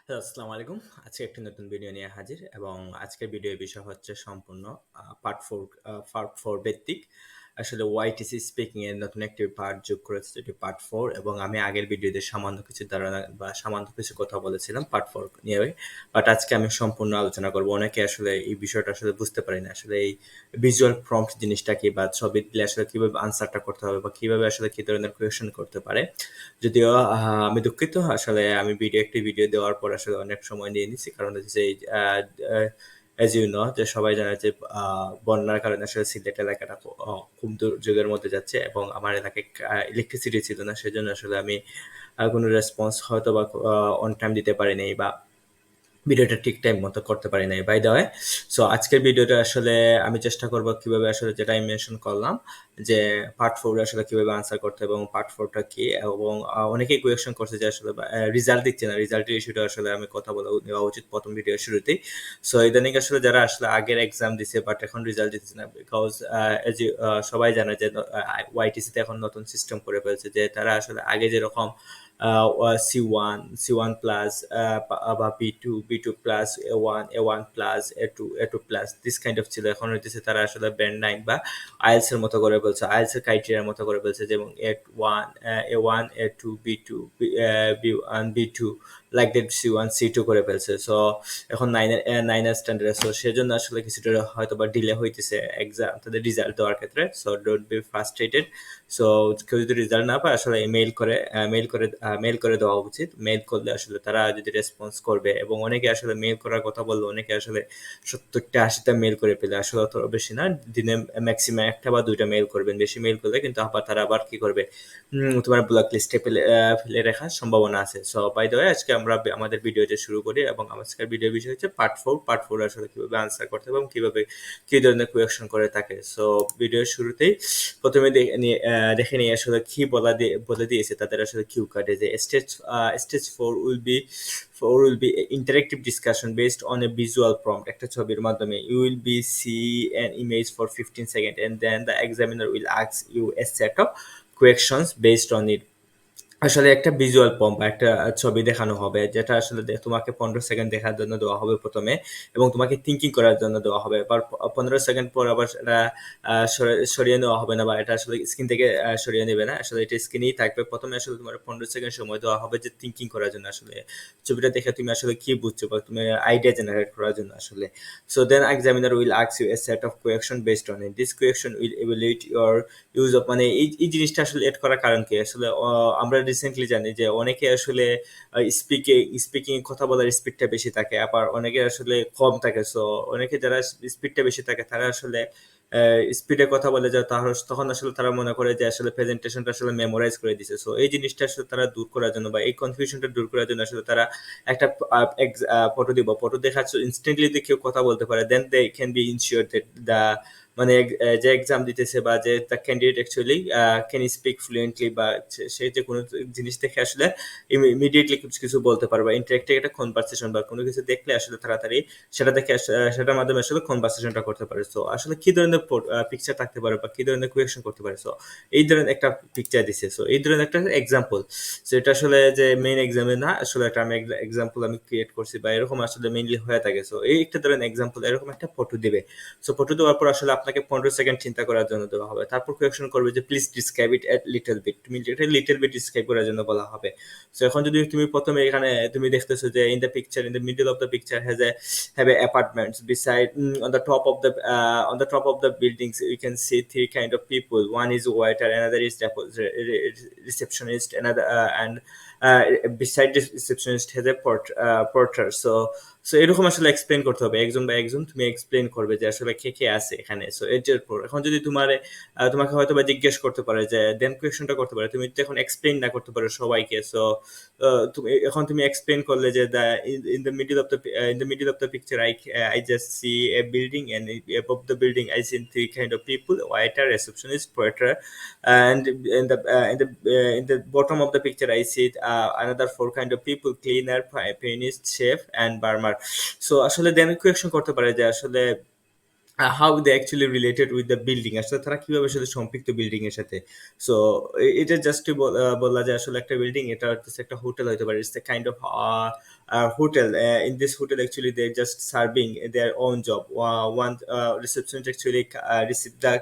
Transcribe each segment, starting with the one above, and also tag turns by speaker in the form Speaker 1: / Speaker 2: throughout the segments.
Speaker 1: Hello, আসসালামু আলাইকুম। আজকে একটি নতুন ভিডিও নিয়ে হাজির এবং আজকের ভিডিওর বিষয় হচ্ছে সম্পূর্ণ পার্ট 4 ভিত্তিক। আসলে ওয়াইটিসি স্পিকিং এর নতুন একটি পার্ট যোগ করেছে যেটি পার্ট 4 এবং আমি আগের ভিডিওতে সামান্য কিছু ধারণা বা সামান্য কিছু কথা বলেছিলাম পার্ট 4 নিয়ে। বাট আজকে আমি সম্পূর্ণ আলোচনা করব। অনেকে আসলে এই বিষয়টা আসলে বুঝতে পারে না। আসলে এই ভিজুয়াল প্রম্পট জিনিসটা কি বা ছবি দিলে আসলে কিভাবে আনসারটা করতে হবে বা কিভাবে আসলে কি ধরনের কোয়েশ্চেন করতে পারে। যদিও আমি দুঃখিত আসলে আমি একটি ভিডিও দেওয়ার পর আসলে অনেক সময় নিয়ে নিছি। কারণ হচ্ছে এই as you know যে সবাই জানে যে বন্যার কারণে আসলে সিলেট এলাকাটা খুব দুর্যোগের মধ্যে যাচ্ছে এবং আমার এলাকায় ইলেকট্রিসিটি ছিল না। সেজন্য আসলে আমি কোনো রেসপন্স হয়তো বা অন টাইম দিতে পারিনি বা ভিডিওটা ঠিক টাইম মতো করতে পারি নাই বাই দ্য ওয়ে। সো আজকের ভিডিওটা আসলে আমি চেষ্টা করব কিভাবে আসলে যেটা আমি মেনশন করলাম যে পার্ট 4 আসলে কিভাবে আনসার করতে হবে এবং পার্ট 4টা কি এবং অনেকেই কোয়েশ্চেন করছে যে আসলে রেজাল্ট দিচ্ছে না, রেজাল্টের ইস্যুটা আসলে আমি কথা বলা নেওয়া উচিত প্রথম ভিডিও শুরুতেই। সো ইদানিং আসলে যারা আসলে আগের এক্সাম দিছে বাট এখন রেজাল্ট দিচ্ছে না বিকজ সবাই জানে যে ওয়াইটিসিতে এখন নতুন সিস্টেম করে ফেলছে যে তারা আসলে আগে যেরকম C1 প্লাস বা B2 plus A1 plus A2 plus this kind of ছিল। এখন হইতেছে তারা আসলে ব্যান্ড 9 বা আইএলস এর মতো করে বলছে, আইএলস এর ক্রাইটেরিয়ার মতো করে বলছে, যেমন A1 A2 B2 B1 B2 like that C1 C2 করে ফেলছে। সো এখন নাইনের স্ট্যান্ডার্ড। সো সেজন্য আসলে কিছুটা হয়তো বা ডিলে হইতেছে এক্সাম তাদের রেজাল্ট দেওয়ার ক্ষেত্রে। So don't be frustrated. So কেউ যদি রেজাল্ট না পায় আসলে মেইল করে দেওয়া উচিত। মেইল করলে আসলে তারা যদি রেসপন্স করবে এবং অনেকে আসলে মেইল করার কথা বললো, অনেকে আসলে 70টা 80টা মেইল করে ফেলে। আসলে অত বেশি না, দিনে ম্যাক্সিমাম একটা বা দুইটা মেইল করবেন। বেশি মেইল করলে কিন্তু আবার তারা আবার কি করবে, তোমার ব্লক লিস্টে ফেলে রাখার সম্ভাবনা আছে। সো বাই দ্য ওয়ে আজকে আমরা আমাদের ভিডিওটা শুরু করি এবং আজকের ভিডিওর বিষয় হচ্ছে পার্ট 4 আসলে কিভাবে আনসার করতে হবে এবং কিভাবে কি ধরনের কোয়েকশন করে থাকে। সো ভিডিওর শুরুতেই প্রথমে দেখে নিয়ে আসলে কি বলে দিয়েছে তাদের আসলে কিউ কার্ডে যে stage 4 interactive discussion based on a visual prompt একটা ছবির মাধ্যমে you will be see an image for 15 seconds and then the examiner will ask you a set of questions based on it। আসলে একটা visual pomp বা একটা ছবি দেখানো হবে যেটা আসলে তোমাকে 15 সেকেন্ড দেখার জন্য দেওয়া হবে প্রথমে এবং তোমাকে থিঙ্কিং করার জন্য দেওয়া হবে। এবার 15 সেকেন্ড পর আবার এটা সরিয়ে নেওয়া হবে না বা এটা আসলে স্ক্রিন থেকে সরিয়ে নেবে না, আসলে এটা স্ক্রিনেই থাকবে। প্রথমে আসলে তোমার 15 সেকেন্ড সময় দেওয়া হবে যে থিঙ্কিং করার জন্য, আসলে ছবিটা দেখে তুমি আসলে কি বুঝছো বা তুমি আইডিয়া জেনারেট করার জন্য আসলে। So then examiner will ask you a set of question based on it, this question will evaluate your use of, মানে এই জিনিসটা আসলে এড করার কারণ কি আসলে আমরা রিসেন্টলি জানি যে অনেকে আসলে স্পিকিং কথা বলার স্পিডটা বেশি থাকে, আবার অনেকে আসলে কম থাকে। সো অনেকে যারা স্পিডটা বেশি থাকে তারা আসলে স্পিডে কথা বলে যায়, তখন আসলে তারা মনে করে যে আসলে প্রেজেন্টেশনটা আসলে মেমোরাইজ করে দিছে। সো এই জিনিসটা আসলে তারা দূর করার জন্য বা এই কনফিউশনটা দূর করার জন্য আসলে তারা একটা ফটো দিব, ফটো দেখা ইনস্ট্যান্টলি যদি কেউ কথা বলতে পারে then they can be ensure that the মানে যে এক্সাম দিতেছে বা যে the candidate actually can speak fluently বা সে যে কোনো জিনিস দেখে আসলে ইমিডিয়েটলি কিছু বলতে পারবে। ইন্টারেক্টিভ একটা কনভারসেশন বা কোনো কিছু দেখলে আসলে তাড়াতাড়ি সেটা দেখে সেটার মাধ্যমে আসলে কনভারসেশনটা করতে পারে। সো আসলে কি ধরনের পিকচার থাকতে পারে বা কি ধরনের কোয়েকশন করতে পারে। সো এই ধরনের একটা পিকচার দিছে। সো এই ধরনের একটা এক্সাম্পল। সো এটা আসলে যে মেইন এক্সামে না, আসলে একটা আমি এক্সাম্পল আমি ক্রিয়েট করছি বা এরকম আসলে মেইনলি হয়ে থাকে। সো এই একটা ধরেন এক্সাম্পল, এরকম একটা ফটো দিবে। সো ফটো দেওয়ার পর আসলে আপনাকে 15 সেকেন্ড চিন্তা করার জন্য দেওয়া হবে। তারপর কোয়েকশন করবে যে please describe it a little bit, তুমি যেটা লিটল বিট ডিসক্রাইব করার জন্য বলা হবে। সো এখন যদি তুমি প্রথমে এখানে তুমি দেখতেছো যে in the picture, in the middle of the picture have a apartments beside, on the top of the buildings you can see three kind of people. One is waiter, another is receptionist, another and beside the receptionist has a porter. So এরকম আসলে explain করতে হবে, একজন বা একজন তুমি explain করবে যে আসলে কে কে আছে এখানে। সো এটার পর এখন যদি তোমাকে হয়তো বা জিজ্ঞেস করতে পারে যে দেন কোয়েশনটা করতে পারে, তুমি তো এখন এক্সপ্লেন না করতে পারো সবাইকে। সো তুমি এক্সপ্লেন করলে যে in the middle of the picture I just see a building, and above the building I see three kind of people: waiter, receptionist, porter, and in the bottom of the picture I see another four kind of people: cleaner, pianist, chef, and barman. So আসলে then question করতে পারে যে আসলে how they actually related with the building, আসলে তারা কিভাবে সাথে সম্পৃক্ত বিল্ডিং এর সাথে। সো এটা জাস্ট বলা যায় আসলে একটা বিল্ডিং, এটা হচ্ছে একটা হোটেল হতে পারে, it's a kind of hotel. In this hotel actually they just serving their own job. One receptionist actually receive the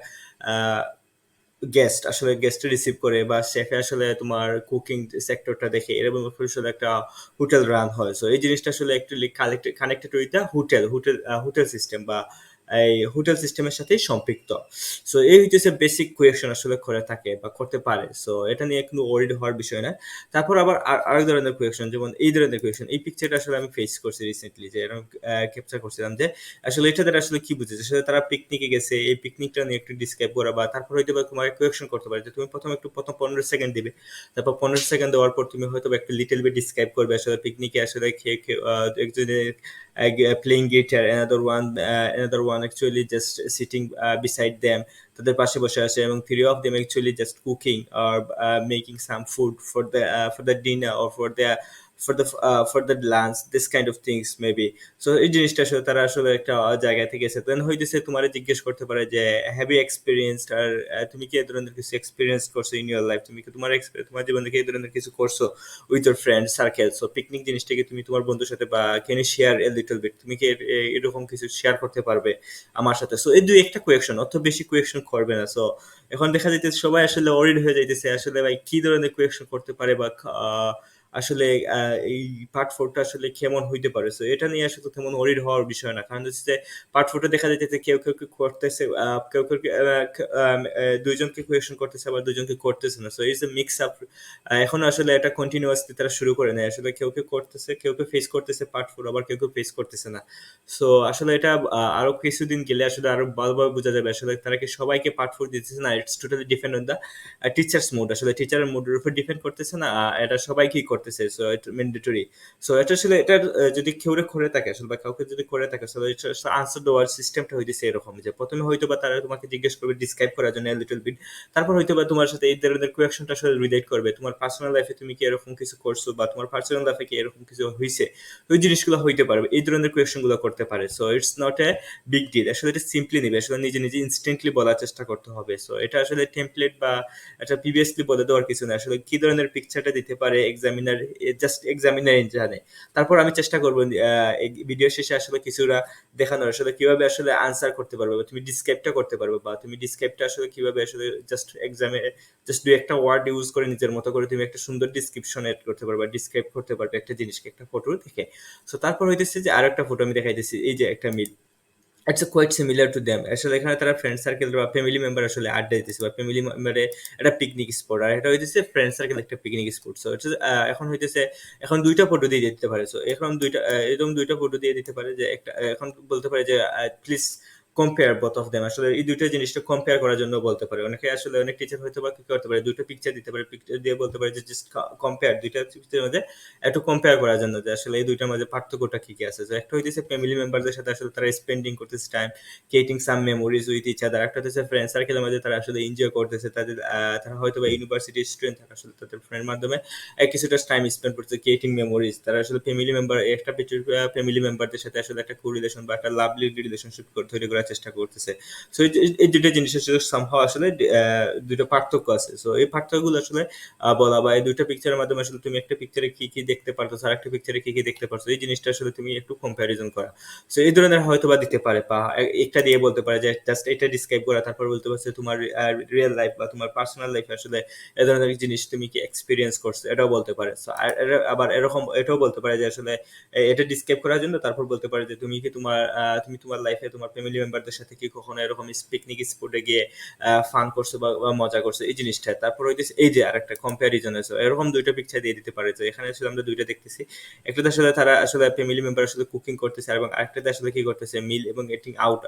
Speaker 1: guest, আসলে গেস্ট রিসিভ করে, বা শেফে আসলে তোমার কুকিং সেক্টরটা দেখে, এরকম আসলে একটা হোটেল রান হয়। সো এই জিনিসটা আসলে actually connected with the hotel system, বা এই হোটেল সিস্টেমের সাথেই সম্পৃক্ত। সো এই হচ্ছে বেসিক কোয়েকশন আসলে করে থাকে বা করতে পারে। সো এটা নিয়ে কোনো ওয়ারিড হওয়ার বিষয় না। তারপর আবার আরেক ধরনের কোয়েকশন, যেমন এই ধরনের কোয়েকশন, এই পিকচারটা আসলে আমি ফেস করছি রিসেন্টলি, যে এরকম ক্যাপচার করছিলাম যে আসলে এটা দ্বারা আসলে কি বুঝেছে, আসলে তারা পিকনিকে গেছে, এই পিকনিকটা নিয়ে একটু ডিসক্রাইব করা, বা তারপর হয়তো বা তোমার কোয়েকশন করতে পারে যে তুমি প্রথম 15 সেকেন্ড দিবে, তারপর 15 সেকেন্ড দেওয়ার পর তুমি হয়তো বা একটা লিটল বিট ডিসক্রাইব করবে আসলে পিকনিকে আসলে খেয়ে খেয়ে একজনের playing guitar, another one actually just sitting beside them, তাদের পাশে বসে আছে, এবং three of them actually just cooking or making some food for the dinner or for the lunch, this kind of things maybe. So এই জিনিসটা আসলে তারা আসলে একটা জায়গা থেকে এসে দেন হইতেছে তোমার জিজ্ঞেস করতে পারে যে হ্যাভ ইউ এক্সপিরিয়েন্সড, আর তুমি কি এই ধরনের কিছু এক্সপিরিয়েন্স করছো ইন ইউর লাইফ, তুমি কি তোমার জীবনে কি এই ধরনের কিছু করছো with your friend circle. So picnic জিনিসটাকে তুমি তোমার বন্ধুর সাথে, বা can you share a little bit, তুমি কি এরকম কিছু শেয়ার করতে পারবে আমার সাথে। সো এই দুই একটা কোয়েকশন, অত বেশি কোয়েকশন করবে না। সো এখন দেখা যাইতেছে সবাই আসলে অরিড হয়ে যাইতেছে আসলে ভাই কি ধরনের কোয়েকশন করতে পারে, বা আসলে এই পার্ট 4টা আসলে কেমন হইতে পারে। সো এটা নিয়ে আসলে তেমন ওরিড হওয়ার বিষয় না, কারণ হচ্ছে যে পার্ট 4টা দেখা যাইতেছে কেউ কেউ কেউ করতেছে, কেউ কেউ দুইজনকে কোয়েকশন করতেছে, আবার দুইজনকে করতেছে না। So it's a mix up. এখন আসলে এটা কন্টিনিউয়াসলি তারা শুরু করে নেয়, আসলে কেউ কেউ করতেছে, কেউ কেউ ফেস করতেছে পার্ট 4, আবার কেউ কেউ ফেস করতেছে না। সো আসলে এটা আরো কিছুদিন গেলে আসলে আরো ভালোভাবে বোঝা যাবে আসলে তারা কি সবাইকে পার্ট 4 দিতেছে না। It's totally depend on the teacher's mood, আসলে টিচারের মুডের উপর ডিপেন্ড করতেছে না, এটা সবাই কি করতেছে। সো এটা ম্যান্ডেটরি। সো এটা আসলে এটা যদি কেউ করে থাকে আসলে, বা কাউকে যদি করে থাকে আসলে, আনসার দেওয়ার সিস্টেমটা হইতেছে এরকম যে প্রথমে হয়তো বা তারা তোমাকে জিজ্ঞেস করবে ডিসক্রাইব করার জন্য লিটল বিট, তারপর হয়তো বা তোমার সাথে এই ধরনের কোয়েকশনটা আসলে রিলেট করবে, তোমার পার্সোনাল লাইফে তুমি কি এরকম কিছু করছো, বা তোমার পার্সোনাল লাইফে কি এরকম কিছু হয়েছে, ওই জিনিসগুলো হইতে পারবে, এই ধরনের কোয়েকশন গুলো করতে পারে। So it's not a big deal, আসলে এটা সিম্পলি নিবে, আসলে নিজে নিজে ইনস্ট্যান্টলি বলার চেষ্টা করতে হবে। সো এটা আসলে টেমপ্লেট বা এটা প্রিভিয়াসলি বলে দেওয়ার কিছু না, আসলে কি ধরনের পিকচারটা দিতে পারে এক্সামিনার, জাস্ট এক্সামিনার জানে। তারপর আমি চেষ্টা করবো ভিডিও শেষে আসলে কিছুটা দেখানোর, আসলে কিভাবে আসলে আনসার করতে পারবে, বা তুমি ডিসক্রাইবটা করতে পারবে, বা তুমি ডিসক্রাইবটা আসলে কিভাবে আসলে জাস্ট এক্সামে জাস্ট দুই একটা ওয়ার্ড ইউজ করে নিজের মতো করে তুমি একটা সুন্দর ডিসক্রিপশন এড করতে পারবে, ডিসক্রাইব করতে পারবে একটা জিনিসকে একটা ফটো দেখে। সো তারপর হইতেছে যে আর একটা ফটো আমি দেখাইতেছি, এই যে একটা মিল, it's quite similar to them, আসলে এখানে তারা ফ্রেন্ড সার্কেল বা ফ্যামিলি মেম্বার আসলে আড্ডা দিতেছে, বা ফ্যামিলি মেম্বারে একটা পিকনিক স্পট, আর এটা হইতেছে ফ্রেন্ড সার্কেল একটা পিকনিক স্পট। সো এখন হইতেছে এখন দুইটা ফটো দিয়ে দিতে পারে। সো এখন দুইটা এরকম দুইটা ফটো দিয়ে দিতে পারে, যে একটা এখন বলতে পারে যে please compare both of them, আসলে এই দুইটা জিনিসটা কম্পেয়ার করার জন্য বলতে পারে। অনেকে আসলে অনেক টিচার হয়তো বা কি করতে পারে, দুইটা পিকচার দিতে পারে, পিকচার দিয়ে বলতে পারে যে জাস্ট কম্পেয়ার, দুইটা পিকচারের মধ্যে একটু কম্পেয়ার করার জন্য, যে আসলে এই দুইটার মধ্যে পার্থক্যটা কি কি আছে। তো একটা হইতেছে ফ্যামিলি মেম্বারদের সাথে আসলে তারা স্পেন্ডিং করতেছে time, creating some memories with each other. একটা হচ্ছে ফ্রেন্ড সার্কেলের মধ্যে তারা আসলে এনজয় করতেছে, তাদের তারা হয়তো বা ইউনিভার্সিটির স্টুডেন্ট থাকে, আসলে তাদের ফ্রেন্ড মাধ্যমে কিছুটা টাইম স্পেন্ড করছে ক্রিয়েটিং মেমোরিজ। তারা আসলে ফ্যামিলি মেম্বার, একটা ফ্যামিলি মেম্বারদের সাথে আসলে একটা কো রিলেশন বা একটা লাভলি রিলেশনশিপ তৈরি করার চেষ্টা করতেছে। সো এই দুটো জিনিস আসলে সামহাও আসলে দুটো পার্থক্য আছে। সো এই পার্থক্যগুলো আসলে বলা, বা এই দুইটা পিকচারের মাধ্যমে আসলে তুমি একটা পিকচারে কি কি দেখতে পারতো, আর একটা পিকচারে কি কি দেখতে পারছো, এই জিনিসটা আসলে তুমি একটু কম্প্যারিজন করা। সো এই ধরনের হয়তো বা দিতে পারে, বা একটা দিয়ে বলতে পারে যে জাস্ট এটা ডিসক্রাইব করা, তারপর বলতে পারছে তোমার রিয়েল লাইফ বা তোমার পার্সোনাল লাইফে আসলে এ ধরনের জিনিস তুমি কি এক্সপিরিয়েন্স করছো, এটাও বলতে পারে। সো আবার এরকম এটাও বলতে পারে যে আসলে এটা ডিসক্রাইব করার জন্য তারপর বলতে পারে যে তুমি কি তুমি তোমার লাইফে তোমার ফ্যামিলি মেম্বারদের সাথে কি কখনো এরকম পিকনিক স্পটে গিয়ে ফান করছো বা মজা করছো, এই জিনিসটা। তারপর হইতেছে এই যে আরেকটা কম্প্যারিজন আছে, এরকম দুইটা পিকচার দিয়ে দিতে পারে। যে এখানে আসলে আমরা দুইটা দেখতেছি, একটাতে আসলে তারা আসলে ফ্যামিলি মেম্বার আসলে কুকিং করতেছে, এবং আরেকটাতে আসলে কি করতেছে মিল এবং ইটিং আউট।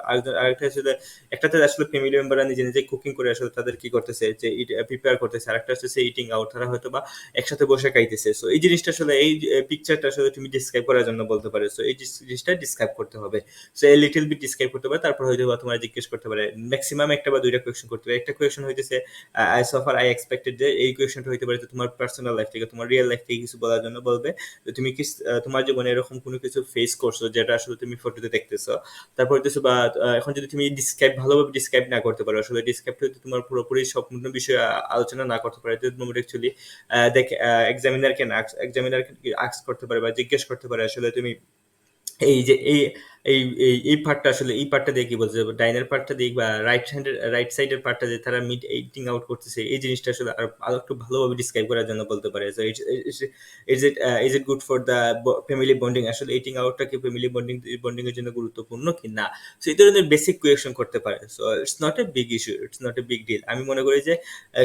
Speaker 1: আরেকটা আসলে একটাতে আসলে ফ্যামিলি মেম্বাররা নিজে নিজে কুকিং করে আসলে তাদের কি করতেছে যে প্রিপেয়ার করতেছে, আরেকটা হচ্ছে ইটিং আউট, তারা হয়তো বা একসাথে বসে খাইতেছে। সো এই জিনিসটা আসলে এই পিকচারটা আসলে তুমি ডিসক্রাইব করার জন্য বলতে পারো। সো এই জিনিসটা ডিসক্রাইব করতে হবে। সো এই লিটল বিট ডিসক্রাইব করতে পারে, তারপর তারপর হয়তো বা তোমার জিজ্ঞেস করতে পারে ম্যাক্সিমাম একটা বা দুইটা কোয়েশ্চেন করতে পারে। একটা কোয়েশ্চেন হইতেছে আই সফার আই এক্সপেক্টেড, যে এই কোয়েশ্চেনটা হইতে পারে তোমার পার্সোনাল লাইফ থেকে, তোমার রিয়েল লাইফ থেকে কিছু বলার জন্য বলবে। তো তুমি কি তোমার জীবনে এরকম কোনো কিছু ফেস করছো যেটা আসলে তুমি ফটোতে দেখতেছো। তারপর হইতেছে বা এখন যদি তুমি ডিসক্রাইব ভালোভাবে ডিসক্রাইব না করতে পারো, আসলে ডিসক্রাইব হইতে তোমার পুরোপুরি সম্পূর্ণ বিষয়ে আলোচনা না করতে পারে, তো তুমি অ্যাকচুয়ালি দেখ এক্সামিনারকে না এক্সামিনারকে আস্ক করতে পারে বা জিজ্ঞেস করতে পারে আসলে তুমি এই যে এই পার্টটা আসলে এই পার্টটা দিয়ে কি বলছে, ডাইনের পার্টটা দিয়ে বা রাইট সাইডের পার্টটা দিয়ে তারা মিড এইটিং আউট করতেছে, এই জিনিসটা আসলে আরো একটু ভালোভাবে ডিসক্রাইব করার জন্য বলতে পারে। So is it good for the family bonding, আসলে এইটিং আউটটা কি ফ্যামিলি বন্ডিং এর জন্য গুরুত্বপূর্ণ কি না। সো এই ধরনের বেসিক কোয়েশন করতে পারে। So it's not a big issue, it's not a big deal. আমি মনে করি যে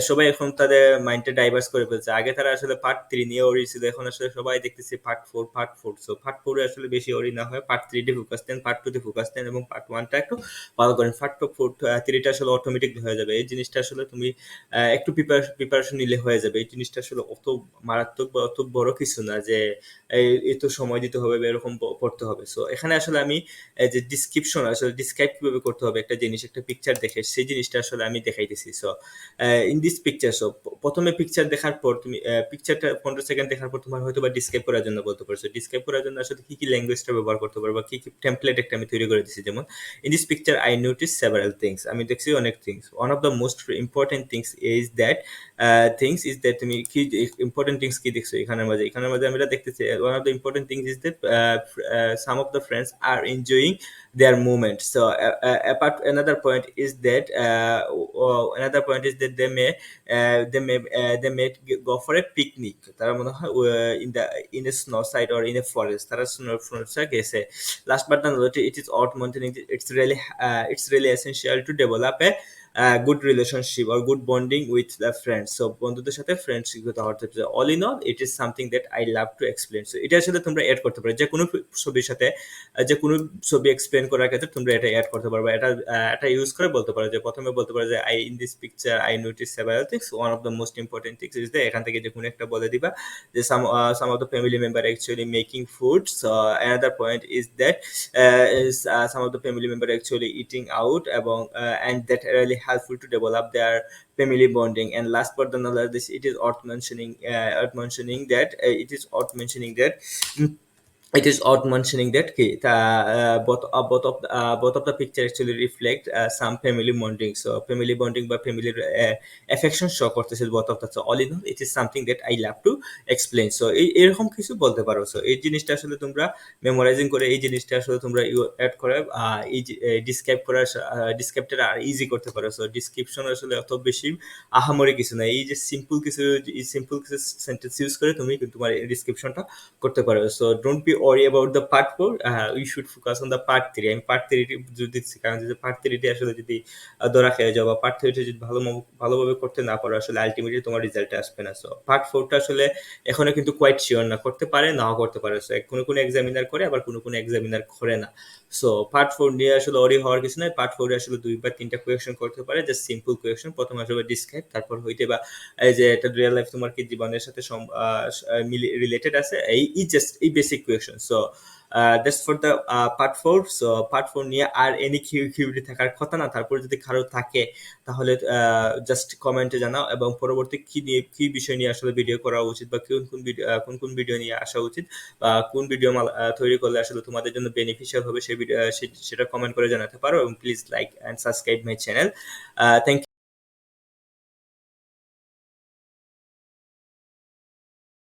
Speaker 1: সবাই এখন তাদের মাইন্ডটা ডাইভার্স করে ফেলছে। আগে তারা আসলে পার্ট 3 নিয়ে ওরি ছিল, এখন আসলে সবাই দেখতেছে পার্ট 4। সো পার্ট 4 এ আসলে বেশি ওরি না হয় পার্ট 3 তে ফোকাস দেন, পার্ট 2 তে ফোকাস দেন এবং পার্ট 1টা একটু ভালো করেন। পার্ট 4 3টা আসলে অটোমেটিক হয়ে যাবে। এই জিনিসটা আসলে তুমি একটু প্রিপারেশন নিলে হয়ে যাবে। এই জিনিসটা আসলে অত মারাত্মক বা অত বড় কিছু না যে এত সময় দিতে হবে বা এরকম পড়তে হবে। সো এখানে আসলে আমি যে ডিসক্রিপশন আসলে ডিসক্রাইব কিভাবে করতে হবে একটা জিনিস, একটা পিকচার দেখে সেই জিনিসটা আসলে আমি দেখাইতেছি। So in this picture, so প্রথমে পিকচার দেখার পর তুমি পিকচারটা 15 সেকেন্ড দেখার পর তোমার হয়তো বা ডিসক্রাইব করার জন্য বলতে পারছো। ডিসক্রাইব করার জন্য আসলে কি কি ল্যাঙ্গুয়েজটা ব্যবহার করতে পারবো বা কি কি টেমপ্লেট একটা আমি তৈরি করে দিচ্ছি। যেমন in this picture I notice several things, আমি দেখছি অনেক things. One of the most important things is that তুমি কি ইম্পর্টেন্ট থিংস কি দেখছো এখানের মাঝে আমরা দেখতেছি one of the important things is that some of the friends are enjoying their movement. So apart another point is that they may go for a picnic. তারা মনে হয় in a snow side or in a forest, তারা snow forest গেছে। Last but not least, it is worth mentioning that it's really essential to develop a good relationship or good bonding with the friends. So বন্ধুদের সাথে friendship হতে হবে। All in all it is something that I love to explain. So এটা আসলে তোমরা add করতে পারো যে কোনো ছবির সাথে, যে কোনো ছবি এক্সপ্লেন করার ক্ষেত্রে তোমরা এটা অ্যাড করতে পারবে। এটা ইউজ করে বলতে পারো যে প্রথমে বলতে পারো যে I in this picture I notice several things, one of the most important things is that, এখান থেকে যে কোনো একটা বলে দিবা যে some of the family member actually making food. So another point is that some of the family member actually eating out এবং and that really helpful to develop their family bonding. And last but not least, it is worth mentioning that both of the picture actually reflect some family bonding. So family bonding বা family affection show করতেছে both of the. So all in all, it is something that I love to explain. So এরকম কিছু বলতে পারো। So এই জিনিসটা আসলে তোমরা মেমোরাইজিং করে এই জিনিসটা আসলে তোমরা অ্যাড করে এই ডিসক্রাইবটা আর ইজি করতে পারো। সো ডিসক্রিপশন আসলে অত বেশি আহামরি কিছু না, এই যে সিম্পল কিছু সেন্টেন্স ইউজ করে তুমি কিন্তু তোমার ডিসক্রিপশনটা করতে পারো। So don't be worry about the part 4, we should focus on the part 3। আমি পার্ট 3 জোর দিচ্ছি কারণ যদি পার্ট 3 আসলে যদি ধরা খেয়ে যাও বা পার্ট 3 যদি ভালোভাবে করতে না পারো, আসলে আলটিমেটলি তোমার রেজাল্টে আসবে না। সো পার্ট 4টা আসলে এখনো কিন্তু কোয়াইট শিওর না, করতে পারে নাও করতে পারে। সো কোনো এক্সামিনার করে আবার কোনো এক্সামিনার করে না। সো পার্ট 4 নিয়ে আসলে ওরি হওয়ার কিছু নাই। পার্ট 4 আসলে 2 বা 3টা কোয়েশ্চেন করতে পারে, জাস্ট সিম্পল কোয়েশ্চেন। প্রথমে আসলে ডিসক্রাইব, তারপর হইতে বা এই যে এটা রিয়েল লাইফ তোমার কি জীবনের সাথে রিলেটেড আছে, জাস্ট এই basic question. So that's for the part 4। So part 4 নিয়ে আর এনি কিউরিটি থাকার কথা না। তারপর যদি কারো থাকে তাহলে জাস্ট কমেন্টে জানাও এবং পরবর্তী কি বিষয় নিয়ে আসলে ভিডিও করা উচিত বা কোন ভিডিও নিয়ে আসা উচিত বা কোন ভিডিও তৈরি করলে আসলে তোমাদের জন্য বেনিফিশিয়াল হবে সেটা কমেন্ট করে জানাতে পারো এবং please like and subscribe my channel. Thank